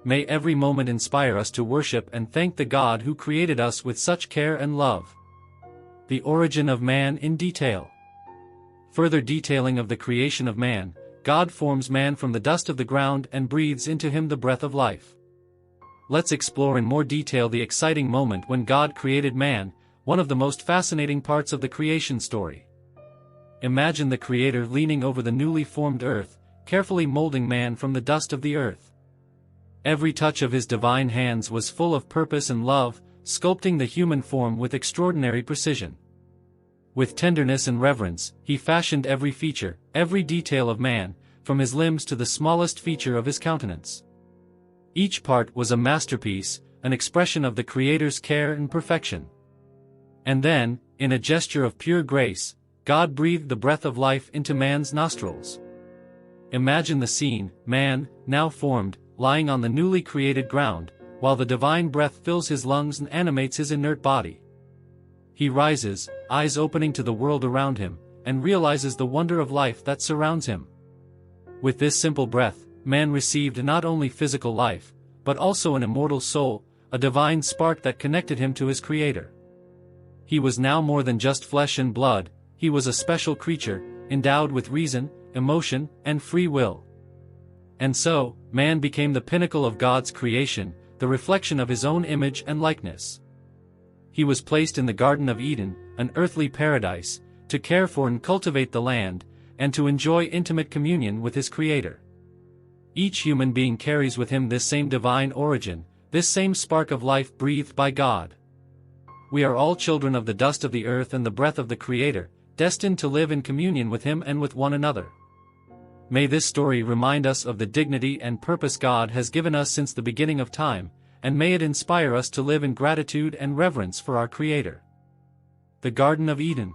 May every moment inspire us to worship and thank the God who created us with such care and love. The origin of man in detail. Further detailing of the creation of man, God forms man from the dust of the ground and breathes into him the breath of life. Let's explore in more detail the exciting moment when God created man, one of the most fascinating parts of the creation story. Imagine the Creator leaning over the newly formed earth, carefully molding man from the dust of the earth. Every touch of his divine hands was full of purpose and love, sculpting the human form with extraordinary precision. With tenderness and reverence, he fashioned every feature, every detail of man, from his limbs to the smallest feature of his countenance. Each part was a masterpiece, an expression of the Creator's care and perfection. And then, in a gesture of pure grace, God breathed the breath of life into man's nostrils. Imagine the scene: man, now formed, lying on the newly created ground, while the divine breath fills his lungs and animates his inert body. He rises, eyes opening to the world around him, and realizes the wonder of life that surrounds him. With this simple breath, man received not only physical life, but also an immortal soul, a divine spark that connected him to his Creator. He was now more than just flesh and blood, he was a special creature, endowed with reason, emotion, and free will. And so, man became the pinnacle of God's creation, the reflection of his own image and likeness. He was placed in the Garden of Eden, an earthly paradise, to care for and cultivate the land, and to enjoy intimate communion with his Creator. Each human being carries with him this same divine origin, this same spark of life breathed by God. We are all children of the dust of the earth and the breath of the Creator, destined to live in communion with him and with one another. May this story remind us of the dignity and purpose God has given us since the beginning of time, and may it inspire us to live in gratitude and reverence for our Creator. The Garden of Eden.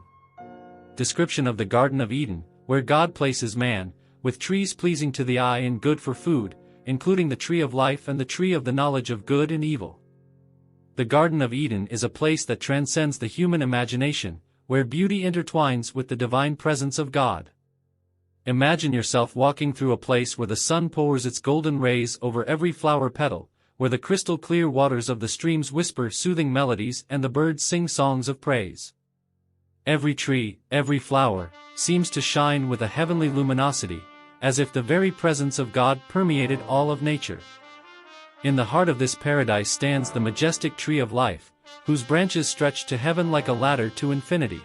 Description of the Garden of Eden, where God places man, with trees pleasing to the eye and good for food, including the tree of life and the tree of the knowledge of good and evil. The Garden of Eden is a place that transcends the human imagination, where beauty intertwines with the divine presence of God. Imagine yourself walking through a place where the sun pours its golden rays over every flower petal, where the crystal-clear waters of the streams whisper soothing melodies and the birds sing songs of praise. Every tree, every flower, seems to shine with a heavenly luminosity, as if the very presence of God permeated all of nature. In the heart of this paradise stands the majestic tree of life, whose branches stretch to heaven like a ladder to infinity.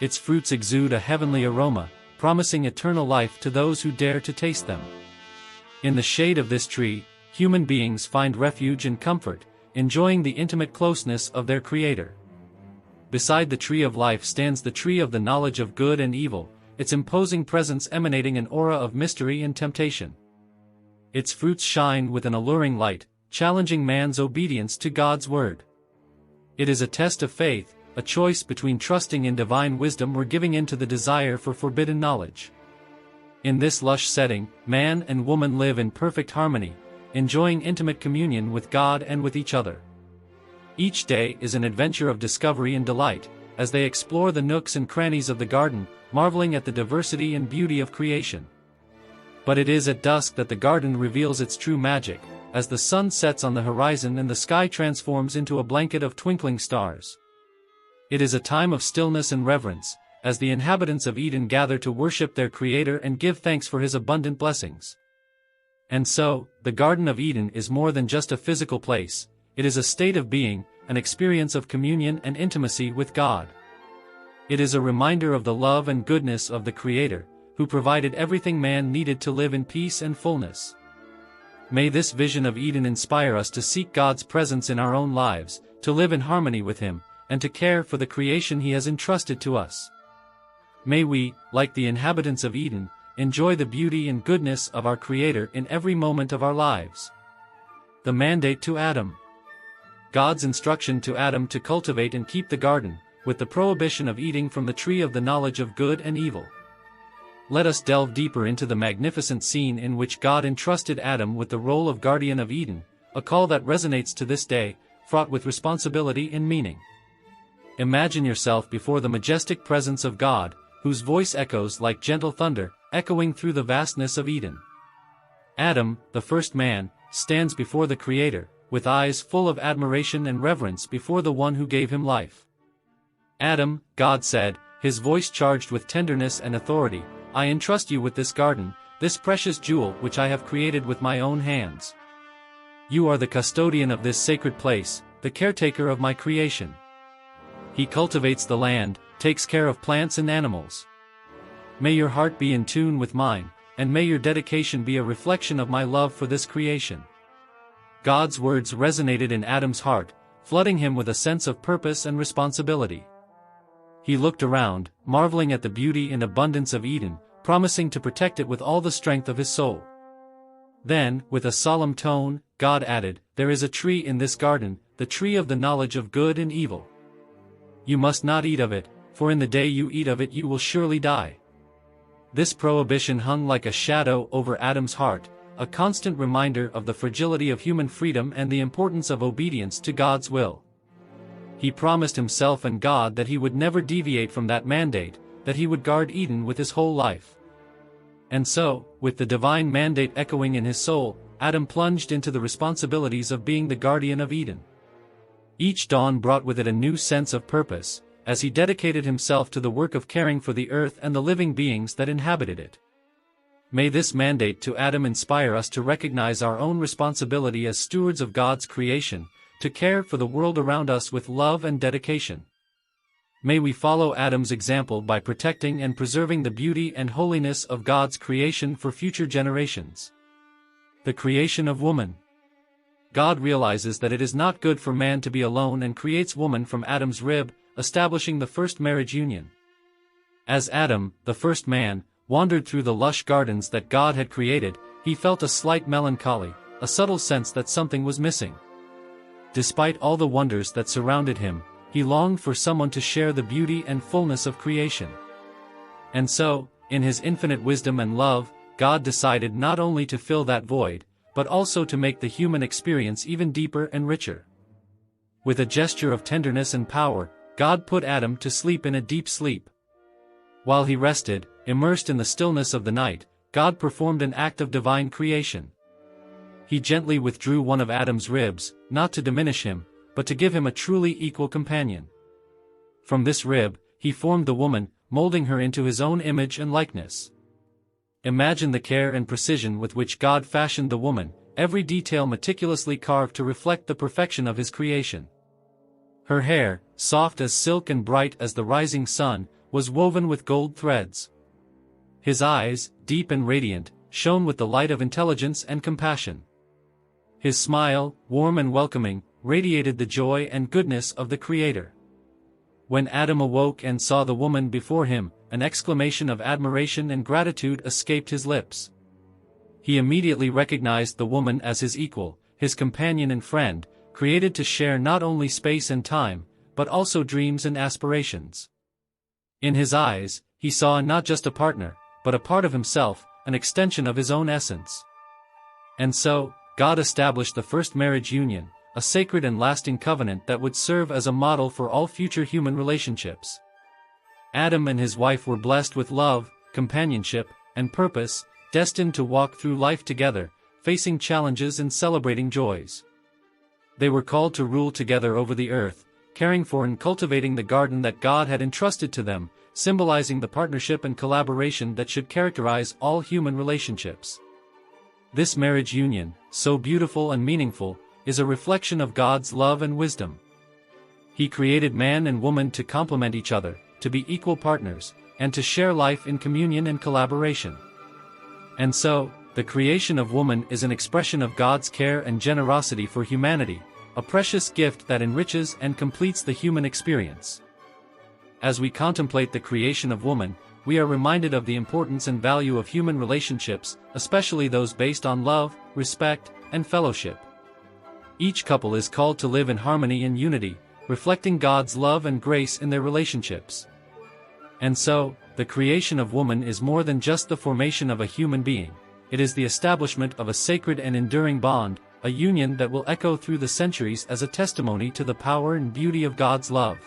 Its fruits exude a heavenly aroma, promising eternal life to those who dare to taste them. In the shade of this tree, human beings find refuge and comfort, enjoying the intimate closeness of their Creator. Beside the tree of life stands the tree of the knowledge of good and evil, its imposing presence emanating an aura of mystery and temptation. Its fruits shine with an alluring light, challenging man's obedience to God's word. It is a test of faith, a choice between trusting in divine wisdom or giving in to the desire for forbidden knowledge. In this lush setting, man and woman live in perfect harmony, enjoying intimate communion with God and with each other. Each day is an adventure of discovery and delight, as they explore the nooks and crannies of the garden, marveling at the diversity and beauty of creation. But it is at dusk that the garden reveals its true magic, as the sun sets on the horizon and the sky transforms into a blanket of twinkling stars. It is a time of stillness and reverence, as the inhabitants of Eden gather to worship their Creator and give thanks for His abundant blessings. And so, the Garden of Eden is more than just a physical place, it is a state of being, an experience of communion and intimacy with God. It is a reminder of the love and goodness of the Creator, who provided everything man needed to live in peace and fullness. May this vision of Eden inspire us to seek God's presence in our own lives, to live in harmony with Him, and to care for the creation He has entrusted to us. May we, like the inhabitants of Eden, enjoy the beauty and goodness of our Creator in every moment of our lives. The mandate to Adam. God's instruction to Adam to cultivate and keep the garden, with the prohibition of eating from the tree of the knowledge of good and evil. Let us delve deeper into the magnificent scene in which God entrusted Adam with the role of guardian of Eden, a call that resonates to this day, fraught with responsibility and meaning. Imagine yourself before the majestic presence of God, whose voice echoes like gentle thunder, echoing through the vastness of Eden. Adam, the first man, stands before the Creator, with eyes full of admiration and reverence before the one who gave him life. Adam, God said, his voice charged with tenderness and authority, I entrust you with this garden, this precious jewel which I have created with my own hands. You are the custodian of this sacred place, the caretaker of my creation. He cultivates the land, takes care of plants and animals. May your heart be in tune with mine, and may your dedication be a reflection of my love for this creation. God's words resonated in Adam's heart, flooding him with a sense of purpose and responsibility. He looked around, marveling at the beauty and abundance of Eden, promising to protect it with all the strength of his soul. Then, with a solemn tone, God added, There is a tree in this garden, the tree of the knowledge of good and evil. You must not eat of it, for in the day you eat of it you will surely die. This prohibition hung like a shadow over Adam's heart, a constant reminder of the fragility of human freedom and the importance of obedience to God's will. He promised himself and God that he would never deviate from that mandate, that he would guard Eden with his whole life. And so, with the divine mandate echoing in his soul, Adam plunged into the responsibilities of being the guardian of Eden. Each dawn brought with it a new sense of purpose, as he dedicated himself to the work of caring for the earth and the living beings that inhabited it. May this mandate to Adam inspire us to recognize our own responsibility as stewards of God's creation, to care for the world around us with love and dedication. May we follow Adam's example by protecting and preserving the beauty and holiness of God's creation for future generations. The creation of woman. God realizes that it is not good for man to be alone and creates woman from Adam's rib, establishing the first marriage union. As Adam, the first man, wandered through the lush gardens that God had created, he felt a slight melancholy, a subtle sense that something was missing. Despite all the wonders that surrounded him, he longed for someone to share the beauty and fullness of creation. And so, in his infinite wisdom and love, God decided not only to fill that void, but also to make the human experience even deeper and richer. With a gesture of tenderness and power, God put Adam to sleep in a deep sleep. While he rested, immersed in the stillness of the night, God performed an act of divine creation. He gently withdrew one of Adam's ribs, not to diminish him, but to give him a truly equal companion. From this rib, he formed the woman, molding her into his own image and likeness. Imagine the care and precision with which God fashioned the woman, every detail meticulously carved to reflect the perfection of his creation. Her hair, soft as silk and bright as the rising sun, was woven with gold threads. His eyes, deep and radiant, shone with the light of intelligence and compassion. His smile, warm and welcoming, radiated the joy and goodness of the Creator. When Adam awoke and saw the woman before him, an exclamation of admiration and gratitude escaped his lips. He immediately recognized the woman as his equal, his companion and friend, created to share not only space and time, but also dreams and aspirations. In his eyes, he saw not just a partner, but a part of himself, an extension of his own essence. And so, God established the first marriage union, a sacred and lasting covenant that would serve as a model for all future human relationships. Adam and his wife were blessed with love, companionship, and purpose, destined to walk through life together, facing challenges and celebrating joys. They were called to rule together over the earth, caring for and cultivating the garden that God had entrusted to them, symbolizing the partnership and collaboration that should characterize all human relationships. This marriage union, so beautiful and meaningful, is a reflection of God's love and wisdom. He created man and woman to complement each other, to be equal partners, and to share life in communion and collaboration. And so, the creation of woman is an expression of God's care and generosity for humanity, a precious gift that enriches and completes the human experience. As we contemplate the creation of woman, we are reminded of the importance and value of human relationships, especially those based on love, respect, and fellowship. Each couple is called to live in harmony and unity, reflecting God's love and grace in their relationships. And so, the creation of woman is more than just the formation of a human being. It is the establishment of a sacred and enduring bond, a union that will echo through the centuries as a testimony to the power and beauty of God's love.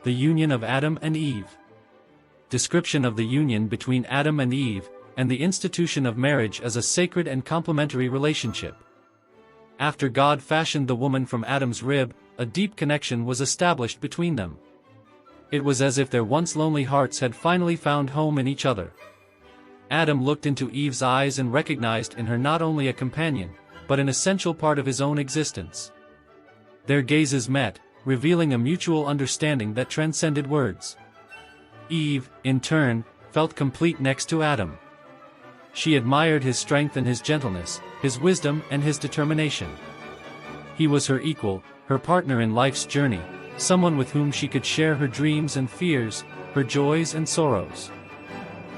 The union of Adam and Eve. Description of the union between Adam and Eve, and the institution of marriage as a sacred and complementary relationship. After God fashioned the woman from Adam's rib, a deep connection was established between them. It was as if their once lonely hearts had finally found home in each other. Adam looked into Eve's eyes and recognized in her not only a companion, but an essential part of his own existence. Their gazes met, revealing a mutual understanding that transcended words. Eve, in turn, felt complete next to Adam. She admired his strength and his gentleness, his wisdom and his determination. He was her equal, her partner in life's journey, someone with whom she could share her dreams and fears, her joys and sorrows.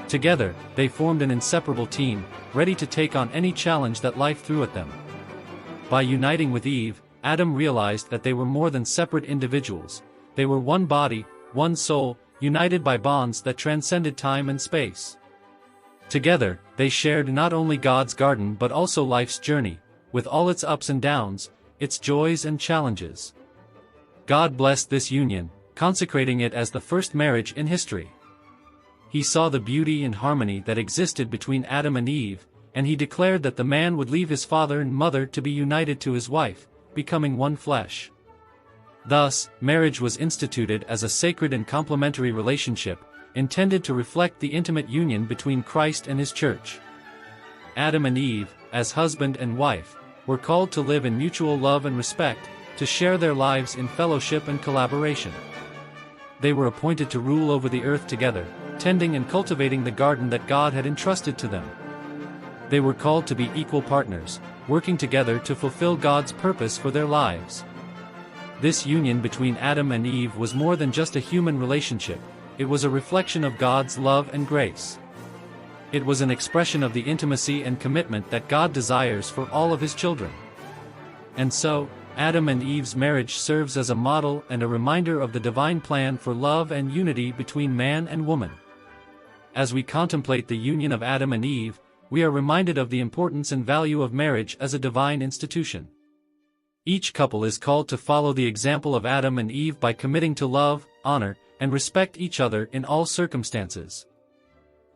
Together, they formed an inseparable team, ready to take on any challenge that life threw at them. By uniting with Eve, Adam realized that they were more than separate individuals. They were one body, one soul, united by bonds that transcended time and space. Together, they shared not only God's garden but also life's journey, with all its ups and downs, its joys and challenges. God blessed this union, consecrating it as the first marriage in history. He saw the beauty and harmony that existed between Adam and Eve, and he declared that the man would leave his father and mother to be united to his wife, becoming one flesh. Thus, marriage was instituted as a sacred and complementary relationship, intended to reflect the intimate union between Christ and his church. Adam and Eve, as husband and wife, were called to live in mutual love and respect, to share their lives in fellowship and collaboration. They were appointed to rule over the earth together, tending and cultivating the garden that God had entrusted to them. They were called to be equal partners, working together to fulfill God's purpose for their lives. This union between Adam and Eve was more than just a human relationship. It was a reflection of God's love and grace. It was an expression of the intimacy and commitment that God desires for all of his children. And so, Adam and Eve's marriage serves as a model and a reminder of the divine plan for love and unity between man and woman. As we contemplate the union of Adam and Eve, we are reminded of the importance and value of marriage as a divine institution. Each couple is called to follow the example of Adam and Eve by committing to love, honor, and respect each other in all circumstances.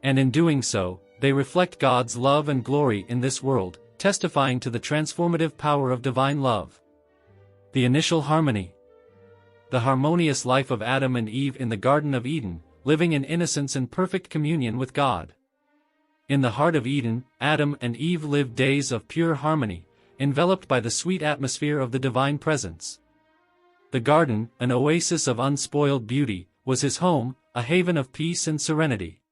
And in doing so, they reflect God's love and glory in this world, testifying to the transformative power of divine love. The initial harmony. The harmonious life of Adam and Eve in the Garden of Eden, living in innocence and perfect communion with God. In the heart of Eden, Adam and Eve lived days of pure harmony, enveloped by the sweet atmosphere of the divine presence. The garden, an oasis of unspoiled beauty, was his home, a haven of peace and serenity.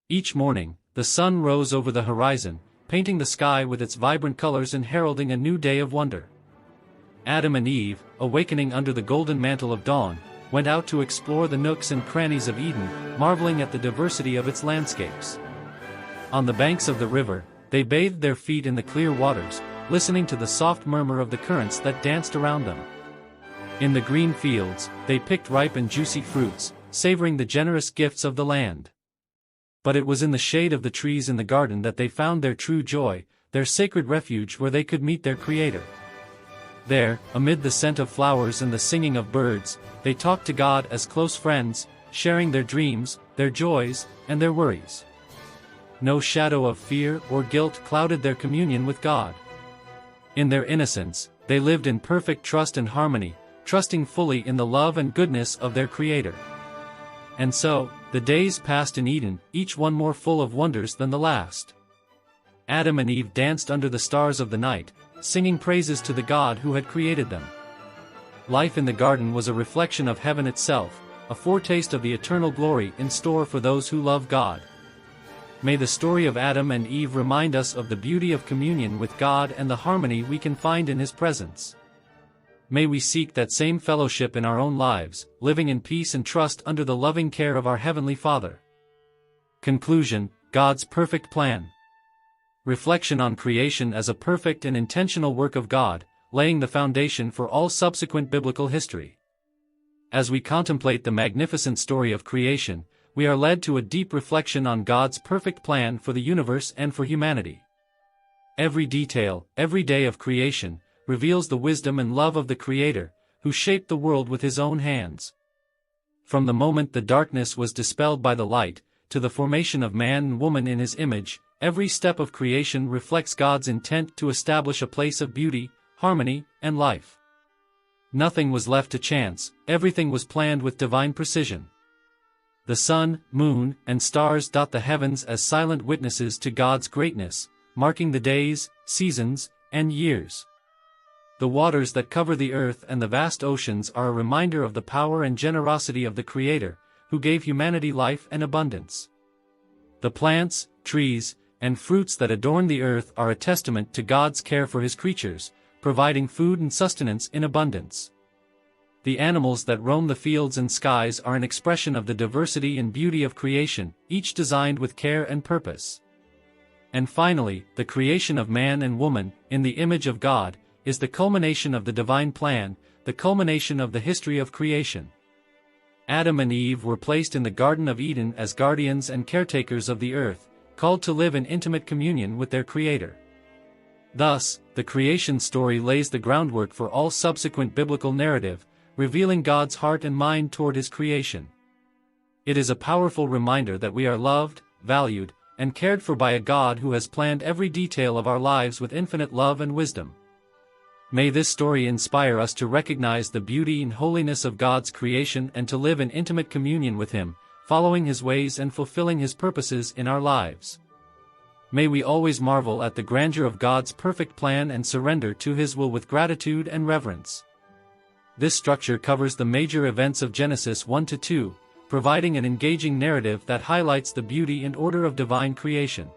Each morning, the sun rose over the horizon, painting the sky with its vibrant colors and heralding a new day of wonder. Adam and Eve, awakening under the golden mantle of dawn, went out to explore the nooks and crannies of Eden, marveling at the diversity of its landscapes. On the banks of the river, they bathed their feet in the clear waters, listening to the soft murmur of the currents that danced around them. In the green fields, they picked ripe and juicy fruits, savoring the generous gifts of the land. But it was in the shade of the trees in the garden that they found their true joy, their sacred refuge where they could meet their Creator. There, amid the scent of flowers and the singing of birds, they talked to God as close friends, sharing their dreams, their joys, and their worries. No shadow of fear or guilt clouded their communion with God. In their innocence, they lived in perfect trust and harmony, trusting fully in the love and goodness of their Creator. And so, the days passed in Eden, each one more full of wonders than the last. Adam and Eve danced under the stars of the night, singing praises to the God who had created them. Life in the garden was a reflection of heaven itself, a foretaste of the eternal glory in store for those who love God. May the story of Adam and Eve remind us of the beauty of communion with God and the harmony we can find in His presence. May we seek that same fellowship in our own lives, living in peace and trust under the loving care of our Heavenly Father. Conclusion: God's perfect plan. Reflection on creation as a perfect and intentional work of God, laying the foundation for all subsequent biblical history. As we contemplate the magnificent story of creation, we are led to a deep reflection on God's perfect plan for the universe and for humanity. Every detail, every day of creation, reveals the wisdom and love of the Creator, who shaped the world with His own hands. From the moment the darkness was dispelled by the light, to the formation of man and woman in His image, every step of creation reflects God's intent to establish a place of beauty, harmony, and life. Nothing was left to chance, everything was planned with divine precision. The sun, moon, and stars dot the heavens as silent witnesses to God's greatness, marking the days, seasons, and years. The waters that cover the earth and the vast oceans are a reminder of the power and generosity of the Creator, who gave humanity life and abundance. The plants, trees, and fruits that adorn the earth are a testament to God's care for His creatures, providing food and sustenance in abundance. The animals that roam the fields and skies are an expression of the diversity and beauty of creation, each designed with care and purpose. And finally, the creation of man and woman, in the image of God, is the culmination of the divine plan, the culmination of the history of creation. Adam and Eve were placed in the Garden of Eden as guardians and caretakers of the earth, called to live in intimate communion with their Creator. Thus, the creation story lays the groundwork for all subsequent biblical narrative, revealing God's heart and mind toward His creation. It is a powerful reminder that we are loved, valued, and cared for by a God who has planned every detail of our lives with infinite love and wisdom. May this story inspire us to recognize the beauty and holiness of God's creation and to live in intimate communion with Him, following His ways and fulfilling His purposes in our lives. May we always marvel at the grandeur of God's perfect plan and surrender to His will with gratitude and reverence. This structure covers the major events of Genesis 1 to 2, providing an engaging narrative that highlights the beauty and order of divine creation.